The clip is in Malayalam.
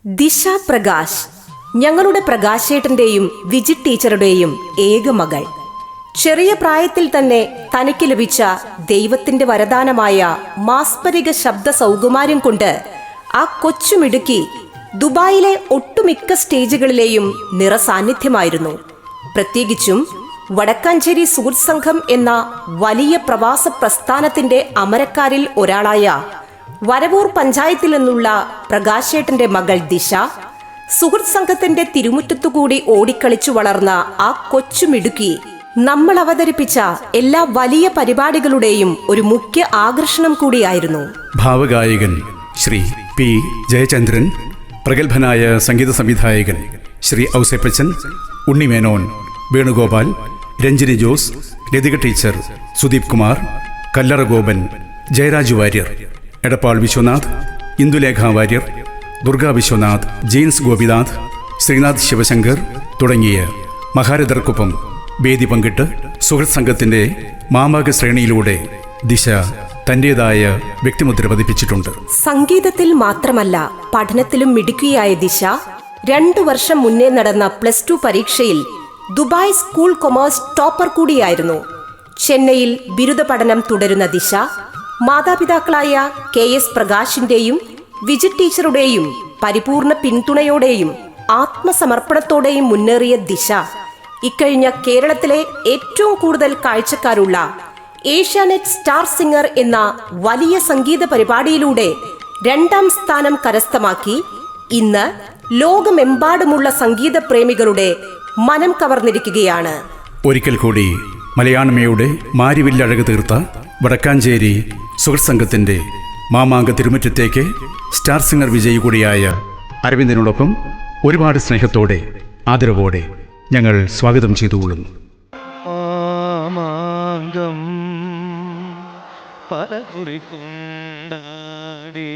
ദിശ പ്രകാശ് ഞങ്ങളുടെ പ്രകാശേട്ടന്റെയും വിജിത് ടീച്ചറുടെയും ഏക മകൾ. ചെറിയ പ്രായത്തിൽ തന്നെ തനിക്ക് ലഭിച്ച ദൈവത്തിന്റെ വരദാനമായ മാസ്മരിക ശബ്ദ സൗകുമാര്യം കൊണ്ട് ആ കൊച്ചുമിടുക്കി ദുബായിലെ ഒട്ടുമിക്ക സ്റ്റേജുകളിലെയും നിറസാന്നിധ്യമായിരുന്നു. പ്രത്യേകിച്ചും വടക്കാഞ്ചേരി സുഹൃത്ത് സംഘം എന്ന വലിയ പ്രവാസ പ്രസ്ഥാനത്തിന്റെ അമരക്കാരിൽ ഒരാളായ വരവൂർ പഞ്ചായത്തിൽ നിന്നുള്ള പ്രകാശേട്ടന്റെ മകൾ ദിശ സുഹൃത്ത് സംഘത്തിന്റെ തിരുമുറ്റത്തുകൂടി ഓടിക്കളിച്ചു വളർന്ന ആ കൊച്ചുമിടുക്കി നമ്മൾ അവതരിപ്പിച്ച എല്ലാ വലിയ പരിപാടികളുടെയും ഒരു മുഖ്യ ആകർഷണം കൂടിയായിരുന്നു. ഭാവഗായകൻ ശ്രീ പി ജയചന്ദ്രൻ, പ്രഗത്ഭനായ സംഗീത സംവിധായകൻ ശ്രീ ഔസേപ്പച്ചൻ, ഉണ്ണിമേനോൻ, വേണുഗോപാൽ, രഞ്ജിനി ജോസ്, ലതിക ടീച്ചർ, സുദീപ് കുമാർ, കല്ലറ ഗോപൻ, ജയരാജ് വാര്യർ, എടപ്പാൾ വിശ്വനാഥ്, ഇന്ദുലേഖ വാര്യർ, ദുർഗാ വിശ്വനാഥ്, ജീൻസ് ഗോപിനാഥ്, ശ്രീനാഥ് ശിവശങ്കർ തുടങ്ങിയ മഹാരഥർക്കൊപ്പം വേദി പങ്കിട്ട് സുഹൃത്ത് സംഘത്തിന്റെ മാമാക ശ്രേണിയിലൂടെ ദിശ തന്റേതായ വ്യക്തിമുദ്ര പതിപ്പിച്ചിട്ടുണ്ട്. സംഗീതത്തിൽ മാത്രമല്ല പഠനത്തിലും മിടുക്കിയായ ദിശ 2 വർഷം മുന്നേ നടന്ന +2 പരീക്ഷയിൽ ദുബായ് സ്കൂൾ കൊമേഴ്സ് ടോപ്പർ കൂടിയായിരുന്നു. ചെന്നൈയിൽ ബിരുദ പഠനം തുടരുന്ന ദിശ മാതാപിതാക്കളായ KS പ്രകാശിന്റെയും വിജിത് ടീച്ചറുടെയും പരിപൂർണ പിന്തുണയോടെയും ആത്മസമർപ്പണത്തോടെയും മുന്നേറിയ ദിശ ഇക്കഴിഞ്ഞ കേരളത്തിലെ ഏറ്റവും കൂടുതൽ കാഴ്ചക്കാരുള്ള ഏഷ്യാനെറ്റ് സ്റ്റാർ സിംഗർ എന്ന വലിയ സംഗീത പരിപാടിയിലൂടെ 2ാം സ്ഥാനം കരസ്ഥമാക്കി ഇന്ന് ലോകമെമ്പാടുമുള്ള സംഗീത പ്രേമികളുടെ മനം കവർന്നിരിക്കുകയാണ്. ഒരിക്കൽ കൂടി മലയാളമയുടെ മാരിവില്ലഴക് തീർത്ത വടക്കാഞ്ചേരി സുഹൃത്ത് സംഘത്തിന്റെ മാമാങ്ക തിരുമുറ്റത്തേക്ക് സ്റ്റാർ സിംഗർ വിജയി കൂടിയായ അരവിന്ദനോടൊപ്പം ഒരുപാട് സ്നേഹത്തോടെ ആദരവോടെ ഞങ്ങൾ സ്വാഗതം ചെയ്തുകൊള്ളുന്നു. മാമാങ്കം പലകുറി കൊണ്ടാടി